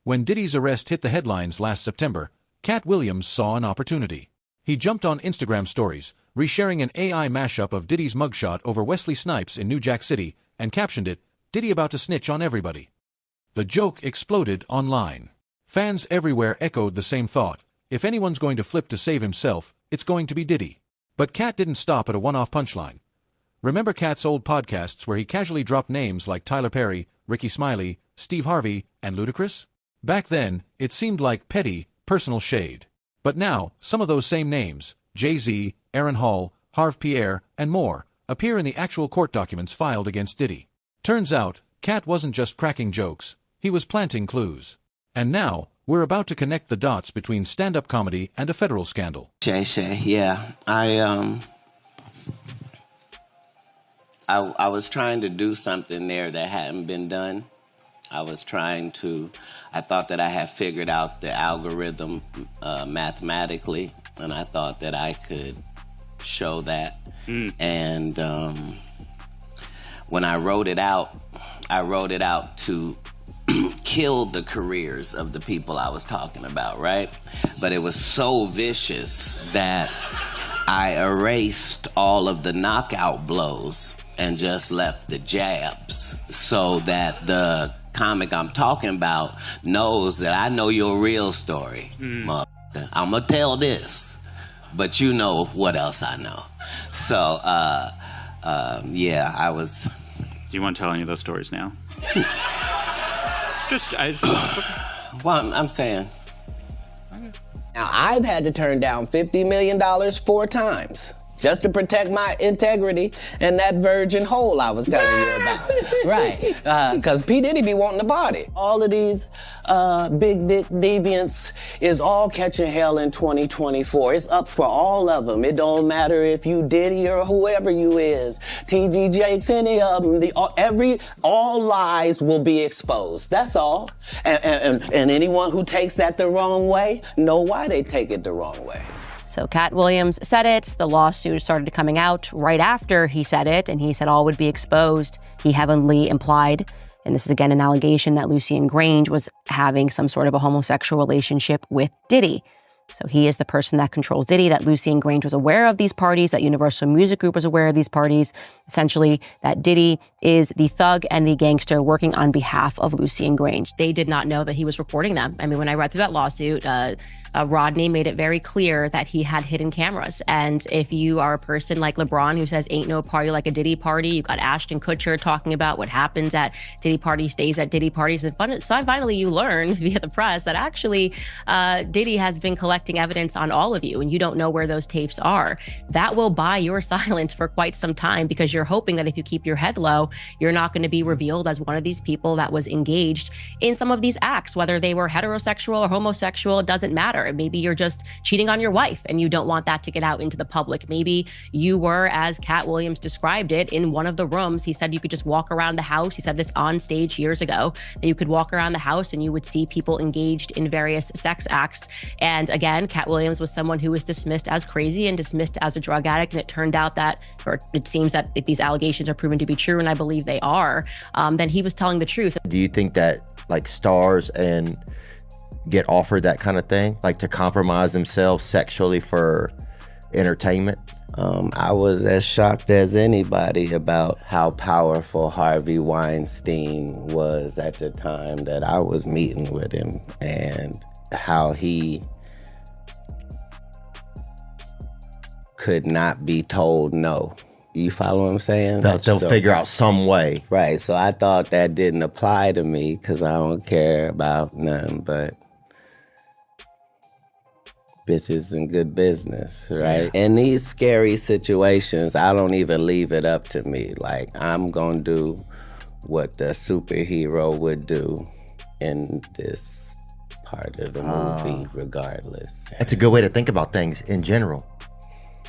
When Diddy's arrest hit the headlines last September, Katt Williams saw an opportunity. He jumped on Instagram stories, resharing an AI mashup of Diddy's mugshot over Wesley Snipes in New Jack City, and captioned it, "Diddy about to snitch on everybody." The joke exploded online. Fans everywhere echoed the same thought: if anyone's going to flip to save himself, it's going to be Diddy. But Katt didn't stop at a one-off punchline. Remember Katt's old podcasts where he casually dropped names like Tyler Perry, Ricky Smiley, Steve Harvey, and Ludacris? Back then, it seemed like petty, personal shade. But now, some of those same names, Jay-Z, Aaron Hall, Harv Pierre, and more, appear in the actual court documents filed against Diddy. Turns out, Katt wasn't just cracking jokes, he was planting clues. And now, we're about to connect the dots between stand-up comedy and a federal scandal. Shay, yeah. I was trying to do something there that hadn't been done. I thought that I had figured out the algorithm mathematically, and I thought that I could show that. And when I wrote it out to kill the careers of the people I was talking about, right? But it was so vicious that I erased all of the knockout blows and just left the jabs so that the comic I'm talking about knows that I know your real story. Motherfucker. I'm gonna tell this, but you know what else I know. So, yeah, I was... Do you want to tell any of those stories now? Well, I'm saying... Now, I've had to turn down $50 million 4 times just to protect my integrity and that virgin hole I was telling you about. Right, because P. Diddy be wanting the body. All of these big dick deviants is all catching hell in 2024. It's up for all of them. It don't matter if you Diddy or whoever you is. T.G. Jakes, any of them. All lies will be exposed. That's all. And anyone who takes that the wrong way, know why they take it the wrong way. So Katt Williams said it. The lawsuit started coming out right after he said it, and he said all would be exposed. He heavily implied, and this is again an allegation, that Lucien Grange was having some sort of a homosexual relationship with Diddy. So he is the person that controls Diddy, that Lucien Grange was aware of these parties, that Universal Music Group was aware of these parties, essentially that Diddy is the thug and the gangster working on behalf of Lucien Grange. They did not know that he was recording them. I mean, when I read through that lawsuit, Rodney made it very clear that he had hidden cameras. And if you are a person like LeBron who says ain't no party like a Diddy party, you got Ashton Kutcher talking about what happens at Diddy parties stays at Diddy parties. And finally you learn via the press that actually Diddy has been collecting evidence on all of you and you don't know where those tapes are. That will buy your silence for quite some time because you're hoping that if you keep your head low, you're not going to be revealed as one of these people that was engaged in some of these acts, whether they were heterosexual or homosexual, it doesn't matter. Maybe you're just cheating on your wife and you don't want that to get out into the public. Maybe you were, as Katt Williams described it, in one of the rooms. He said you could just walk around the house. He said this on stage years ago, that you could walk around the house and you would see people engaged in various sex acts. And again, Katt Williams was someone who was dismissed as crazy and dismissed as a drug addict. And it turned out that, or it seems that if these allegations are proven to be true, and I believe they are, then he was telling the truth. Do you think that like stars and get offered that kind of thing, like to compromise themselves sexually for entertainment? I was as shocked as anybody about how powerful Harvey Weinstein was at the time that I was meeting with him, and how he could not be told no. You follow what I'm saying? They'll figure out some way. Right, so I thought that didn't apply to me because I don't care about nothing but bitches and good business, right? In these scary situations, I don't even leave it up to me. Like, I'm gonna do what the superhero would do in this part of the movie, regardless. That's a good way to think about things in general.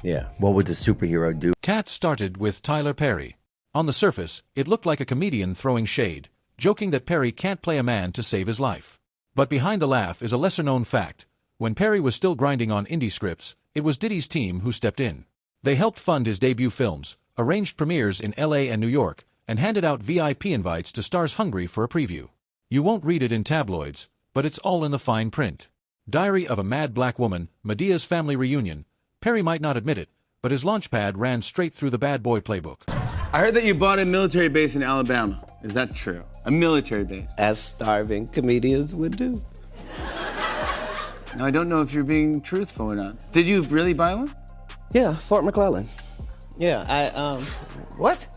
Yeah. What would the superhero do? Katt started with Tyler Perry. On the surface, it looked like a comedian throwing shade, joking that Perry can't play a man to save his life. But behind the laugh is a lesser-known fact. When Perry was still grinding on indie scripts, it was Diddy's team who stepped in. They helped fund his debut films, arranged premieres in LA and New York, and handed out VIP invites to stars hungry for a preview. You won't read it in tabloids, but it's all in the fine print. Diary of a Mad Black Woman, Medea's Family Reunion. Perry might not admit it, but his launchpad ran straight through the bad boy playbook. I heard that you bought a military base in Alabama. Is that true? A military base? As starving comedians would do. Now, I don't know if you're being truthful or not. Did you really buy one? Yeah, Fort McClellan. Yeah, What?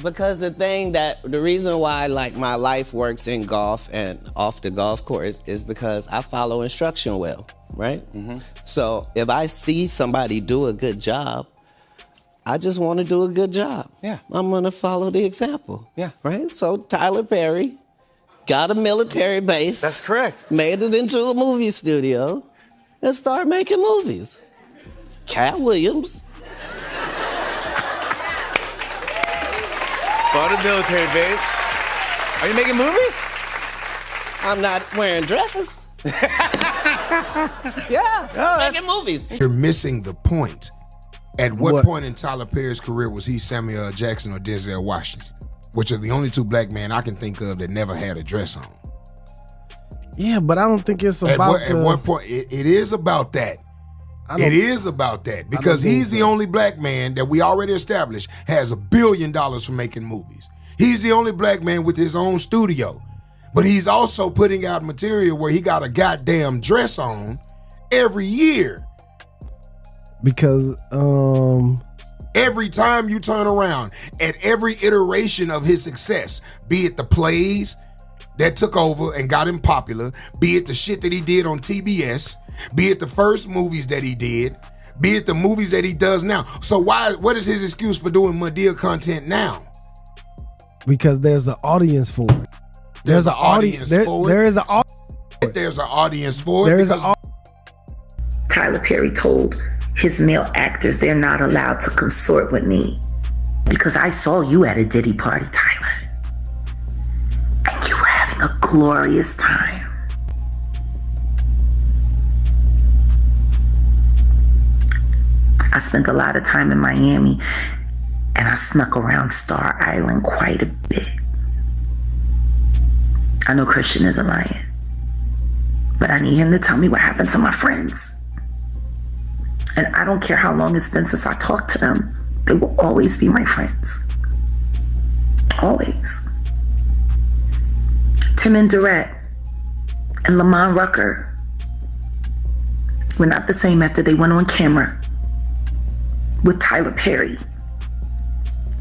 because the reason why like my life works in golf and off the golf course is because I follow instruction well, right? Mm-hmm. So if I see somebody do a good job, I just want to do a good job. Yeah. I'm gonna follow the example. Yeah. Right? So Tyler Perry got a military base. That's correct. Made it into a movie studio and started making movies. Katt Williams. Bought a military base. Are you making movies? I'm not wearing dresses. Making movies. You're missing the point. At what point in Tyler Perry's career was he Samuel L. Jackson or Denzel Washington? Which are the only two black men I can think of that never had a dress on. Yeah, but I don't think it's about At what point, it is about that. It is about that because he's the only black man that we already established has $1 billion for making movies. He's the only black man with his own studio, but he's also putting out material where he got a goddamn dress on every year. Because every time you turn around, at every iteration of his success, be it the plays that took over and got him popular, be it the shit that he did on TBS, be it the first movies that he did, be it the movies that he does now. So what is his excuse for doing Madea content now? Because there's an audience for it. There's an audience for it. There is an audience. There's an audience for it. Tyler Perry told his male actors they're not allowed to consort with me because I saw you at a Diddy party, Tyler. And you were having a glorious time. I spent a lot of time in Miami and I snuck around Star Island quite a bit. I know Christian isn't lying, but I need him to tell me what happened to my friends. And I don't care how long it's been since I talked to them. They will always be my friends. Always. Tim and Durrett and Lamont Rucker were not the same after they went on camera with Tyler Perry.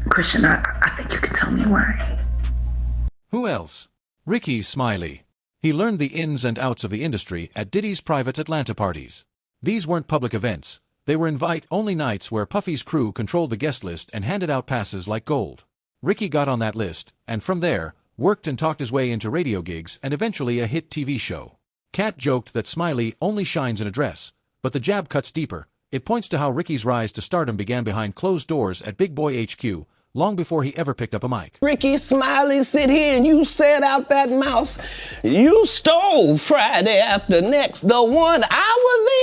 Christian, I think you can tell me why. Who else? Ricky Smiley. He learned the ins and outs of the industry at Diddy's private Atlanta parties. These weren't public events. They were invite-only nights where Puffy's crew controlled the guest list and handed out passes like gold. Ricky got on that list, and from there, worked and talked his way into radio gigs and eventually a hit TV show. Katt joked that Smiley only shines in a dress, but the jab cuts deeper. It points to how Ricky's rise to stardom began behind closed doors at Big Boy HQ, long before he ever picked up a mic. Ricky Smiley, sit here and you said out that mouth, you stole Friday After Next, the one I was in.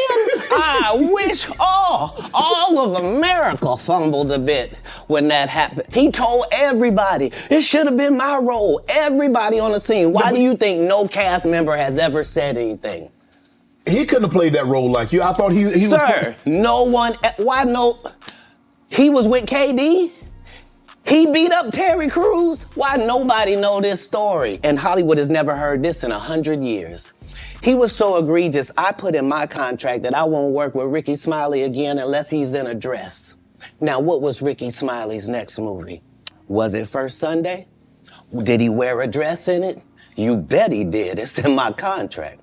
I wish all of America fumbled a bit when that happened. He told everybody, it should have been my role. Everybody on the scene. Why do you think no cast member has ever said anything? He couldn't have played that role like you. I thought he was... Sir, no one, why no, he was with KD? He beat up Terry Crews? Why nobody know this story? And Hollywood has never heard this in 100 years. He was so egregious, I put in my contract that I won't work with Ricky Smiley again unless he's in a dress. Now, what was Ricky Smiley's next movie? Was it First Sunday? Did he wear a dress in it? You bet he did. It's in my contract.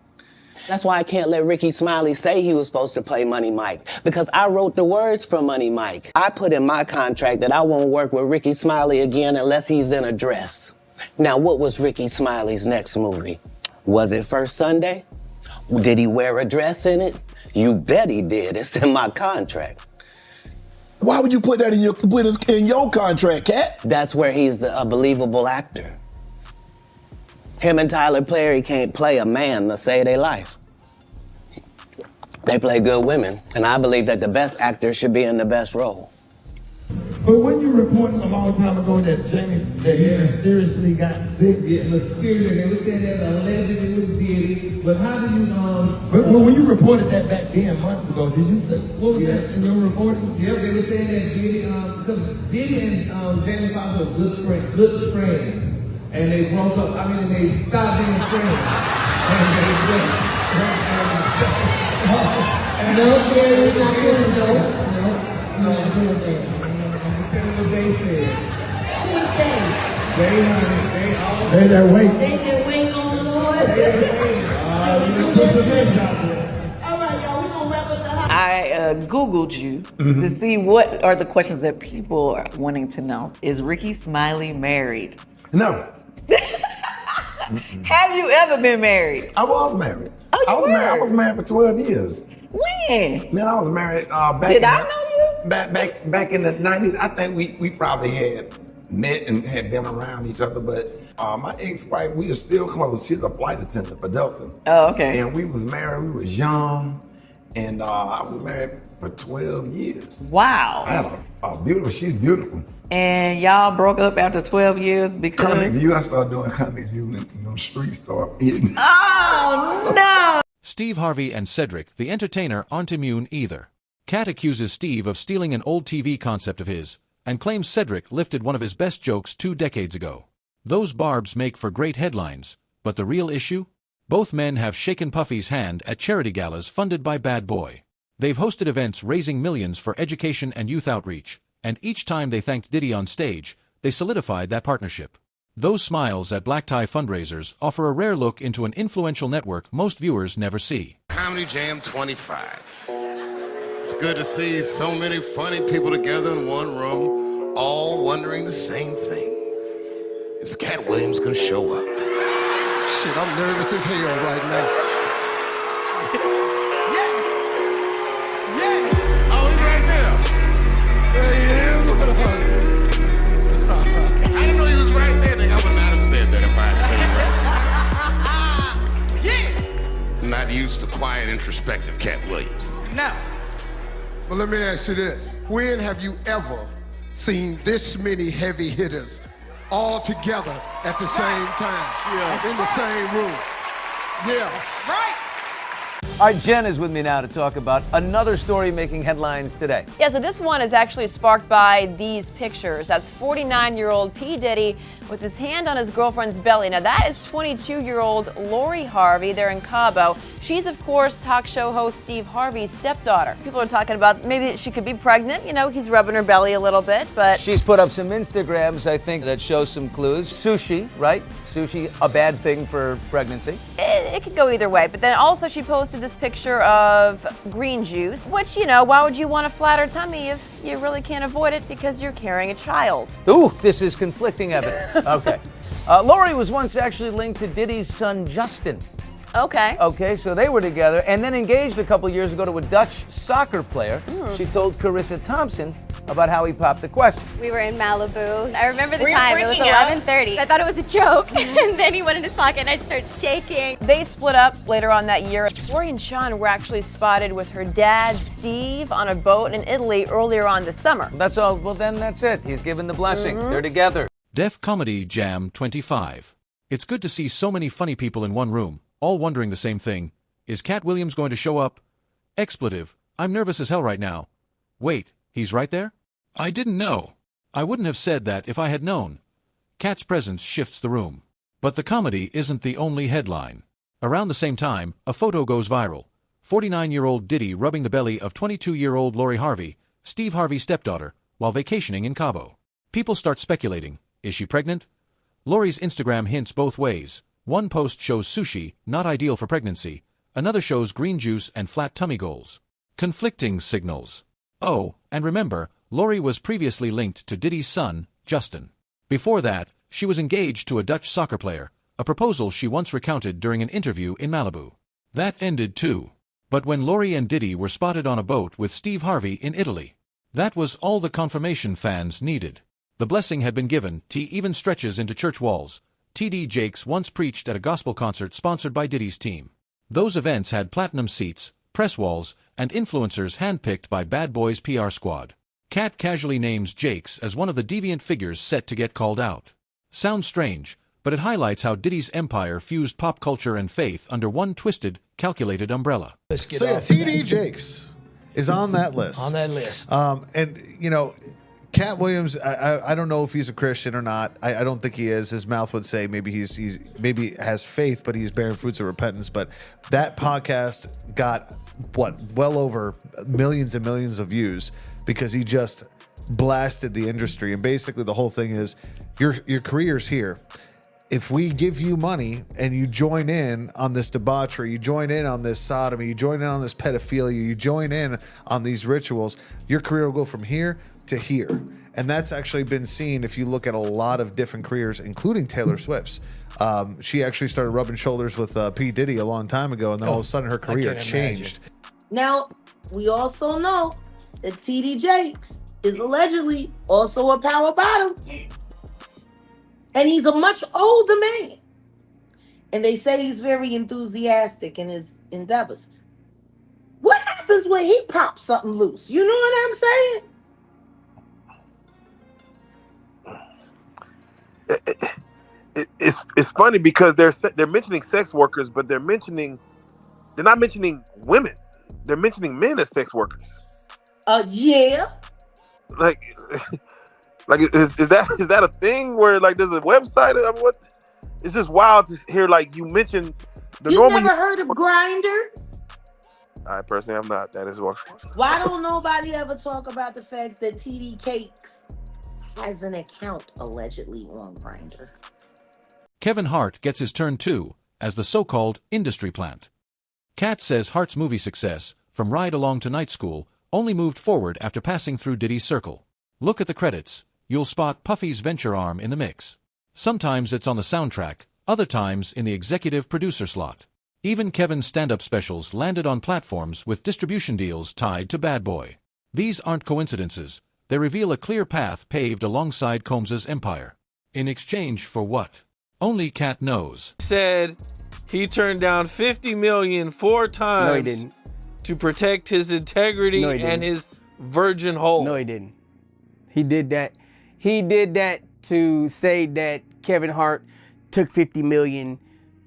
That's why I can't let Ricky Smiley say he was supposed to play Money Mike, because I wrote the words for Money Mike. I put in my contract that I won't work with Ricky Smiley again unless he's in a dress. Now, what was Ricky Smiley's next movie? Was it First Sunday? Did he wear a dress in it? You bet he did. It's in my contract. Why would you put that in your contract, Katt? That's where he's a believable actor. Him and Tyler Perry can't play a man to save their life. They play good women, and I believe that the best actor should be in the best role. But when you reported a long time ago that Jamie, that he mysteriously got sick. Yeah, mysteriously. They were saying that allegedly it was Diddy. But how do you, But when you reported that back then, months ago, did you say, what was that in your reporting? Yeah, they were saying that Diddy, because Diddy and Jamie Foxx were good friends. And they broke up, they stopped being friends. And they and no, we're not doing though. No, I'm doing that. I'm telling what they said. Who was they? They that wait. They that wait on the Lord. They you put some mess out there. All right, y'all, we're gonna wrap up the house. I Googled you to see what are the questions that people are wanting to know. Is Ricky Smiley married? No. Have you ever been married? I was married. Oh, you were? I was married for 12 years. When? Man, I was married back Did in I know you? Back in the 90s. I think we probably had met and had been around each other, but my ex-wife, we are still close. She's a flight attendant for Delta. Oh, okay. And we was married, we was young, and I was married for 12 years. Wow. I had she's beautiful. And y'all broke up after 12 years because... Coming to you, I started doing comedy to you, and the streets started hitting. Oh, no! Steve Harvey and Cedric, the entertainer, aren't immune either. Katt accuses Steve of stealing an old TV concept of his, and claims Cedric lifted one of his best jokes 2 decades ago. Those barbs make for great headlines, but the real issue? Both men have shaken Puffy's hand at charity galas funded by Bad Boy. They've hosted events raising millions for education and youth outreach, and each time they thanked Diddy on stage, they solidified that partnership. Those smiles at black tie fundraisers offer a rare look into an influential network most viewers never see. Comedy Jam 25. It's good to see so many funny people together in one room, all wondering the same thing. Is Katt Williams gonna show up? Shit, I'm nervous as hell right now. Oh, he's right there. There he is. I didn't know he was right there. I would not have said that if I had seen him. Yeah. Not used to quiet, introspective Katt Williams. No. But let me ask you this. When have you ever seen this many heavy hitters all together at the same time? Yeah. In the same room. Yeah. Right. All right, Jen is with me now to talk about another story making headlines today. Yeah, so this one is actually sparked by these pictures. That's 49-year-old P. Diddy with his hand on his girlfriend's belly. Now, that is 22-year-old Lori Harvey. They're in Cabo. She's, of course, talk show host Steve Harvey's stepdaughter. People are talking about maybe she could be pregnant. You know, he's rubbing her belly a little bit, but... She's put up some Instagrams, I think, that show some clues. Sushi, right? Sushi, a bad thing for pregnancy. It could go either way. But then also she posted this picture of green juice, which, you know, why would you want a flatter tummy if you really can't avoid it because you're carrying a child? Ooh, this is conflicting evidence. Okay. Lori was once actually linked to Diddy's son, Justin. Okay. Okay, so they were together and then engaged a couple years ago to a Dutch soccer player. She told Carissa Thompson about how he popped the question. We were in Malibu. I remember the Were you time. It was freaking out? 11:30. I thought it was a joke, and then he went in his pocket, and I started shaking. They split up later on that year. Lori and Sean were actually spotted with her dad, Steve, on a boat in Italy earlier on this summer. That's all. Well, then that's it. He's given the blessing. They're together. Def Comedy Jam 25. It's good to see so many funny people in one room, all wondering the same thing. Is Katt Williams going to show up? Expletive. I'm nervous as hell right now. Wait, he's right there? I didn't know. I wouldn't have said that if I had known. Katt's presence shifts the room. But the comedy isn't the only headline. Around the same time, a photo goes viral. 49-year-old Diddy rubbing the belly of 22-year-old Lori Harvey, Steve Harvey's stepdaughter, while vacationing in Cabo. People start speculating. Is she pregnant? Lori's Instagram hints both ways. One post shows sushi, not ideal for pregnancy. Another shows green juice and flat tummy goals. Conflicting signals. Oh, and remember, Lori was previously linked to Diddy's son, Justin. Before that, she was engaged to a Dutch soccer player, a proposal she once recounted during an interview in Malibu. That ended too. But when Lori and Diddy were spotted on a boat with Steve Harvey in Italy, that was all the confirmation fans needed. The blessing had been given. T even stretches into church walls. T.D. Jakes once preached at a gospel concert sponsored by Diddy's team. Those events had platinum seats, press walls, and influencers handpicked by Bad Boy's PR squad. Katt casually names Jakes as one of the deviant figures set to get called out. Sounds strange, but it highlights how Diddy's empire fused pop culture and faith under one twisted, calculated umbrella. So yeah, TD Jakes is on that list. On that list. And, you know, Katt Williams, I don't know if he's a Christian or not. I don't think he is. His mouth would say maybe he's maybe has faith, but he's bearing fruits of repentance. But that podcast got, what, well over millions and millions of views because he just blasted the industry. And basically the whole thing is your career's here. If we give you money and you join in on this debauchery, you join in on this sodomy, you join in on this pedophilia, you join in on these rituals, your career will go from here to here. And that's actually been seen if you look at a lot of different careers, including Taylor Swift's. She actually started rubbing shoulders with P. Diddy a long time ago, and then all of a sudden her career changed. Now, we also know that TD Jakes is allegedly also a power bottom. And he's a much older man. And they say he's very enthusiastic in his endeavors. What happens when he pops something loose? You know what I'm saying? It's funny because they're mentioning sex workers, but they're not mentioning women. They're mentioning men as sex workers. Yeah. Like is that a thing where like there's a website? I mean, what? It's just wild to hear like you mentioned the You normal. never heard of Grindr? I personally am not. That is what. Why don't nobody ever talk about the fact that TD Cakes has an account allegedly on Grindr? Kevin Hart gets his turn too, as the so-called industry plant. Katt says Hart's movie success, from Ride Along to Night School, only moved forward after passing through Diddy's circle. Look at the credits. You'll spot Puffy's venture arm in the mix. Sometimes it's on the soundtrack, other times in the executive producer slot. Even Kevin's stand-up specials landed on platforms with distribution deals tied to Bad Boy. These aren't coincidences. They reveal a clear path paved alongside Combs's empire. In exchange for what? Only Katt knows. Said he turned down $50 million 4 times. No, he didn't. To protect his integrity and his virgin hole. No, he didn't. He did that. He did that to say that Kevin Hart took $50 million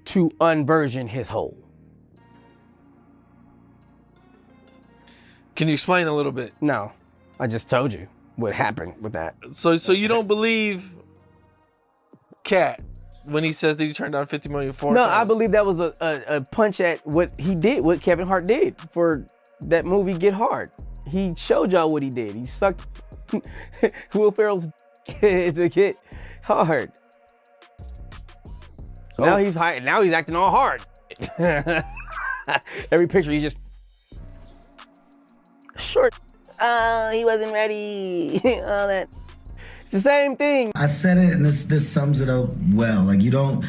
to unvirgin his hole. Can you explain a little bit? No, I just told you what happened with that. So you don't believe Katt when he says that he turned down $50 million 4 No, times? I believe that was a punch at what he did, what Kevin Hart did for that movie Get Hard. He showed y'all what he did. He sucked Will Ferrell's to get hard. Oh. Now he's high. Now he's acting all hard. Every picture he's just short. He wasn't ready. All that. It's the same thing. I said it, and this sums it up well. Like you don't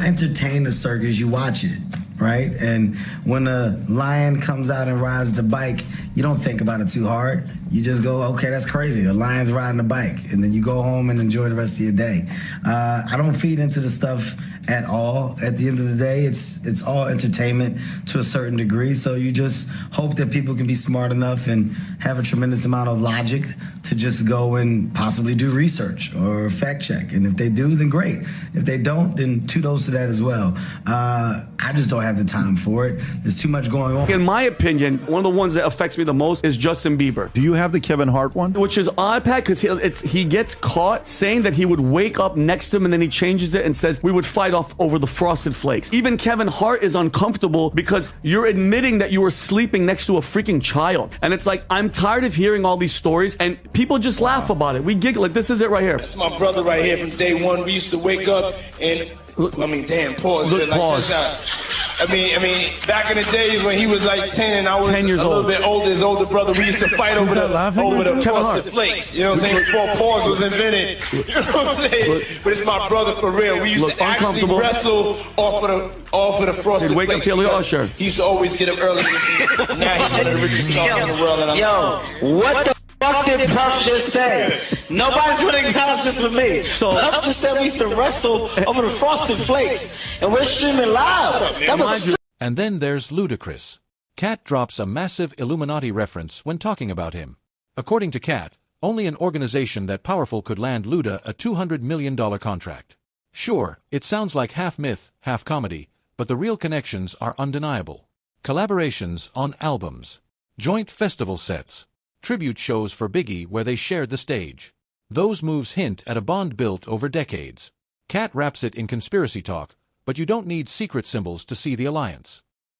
entertain the circus, you watch it, right? And when a lion comes out and rides the bike, you don't think about it too hard. You just go, okay, that's crazy. The lion's riding the bike, and then you go home and enjoy the rest of your day. I don't feed into the stuff at all. At the end of the day, it's all entertainment to a certain degree. So you just hope that people can be smart enough and have a tremendous amount of logic to just go and possibly do research or fact check. And if they do, then great. If they don't, then kudos to that as well. I just don't have the time for it. There's too much going on. In my opinion, one of the ones that affects me the most is Justin Bieber. Do you have the Kevin Hart one? Which is odd, Pat, because he gets caught saying that he would wake up next to him and then he changes it and says we would fight off over the Frosted Flakes. Even Kevin Hart is uncomfortable because you're admitting that you were sleeping next to a freaking child. And it's like, I'm tired of hearing all these stories and people just laugh about it. We giggle. Like, this is it right here. That's my brother right here from day one. We used to wake up and, pause. Look, pause. I mean, back in the days when he was like 10 and I was 10 years a little bit older, his older brother, we used to fight over the Frosted Flakes. You know what I'm saying? Before pause was invented. You know what I'm saying? But it's my brother for real. We used to actually wrestle off of the Frosted Wake Flakes. up Taylor Usher. He used to always get up early. Now he's one of the richest stars in the world. And What the fuck did Puff just say? Nobody's gonna acknowledge this for me. So Puff just said we used to wrestle over the Frosted Flakes, and we're streaming live. That was And then there's Ludacris. Katt drops a massive Illuminati reference when talking about him. According to Katt, Only an organization that powerful could land Luda a $200 million contract. Sure, it sounds like half myth, half comedy, but the real connections are undeniable. Collaborations on albums, joint festival sets, tribute shows for Biggie where they shared the stage. Those moves hint at a bond built over decades. Katt wraps it in conspiracy talk, but you don't need secret symbols to see the alliance.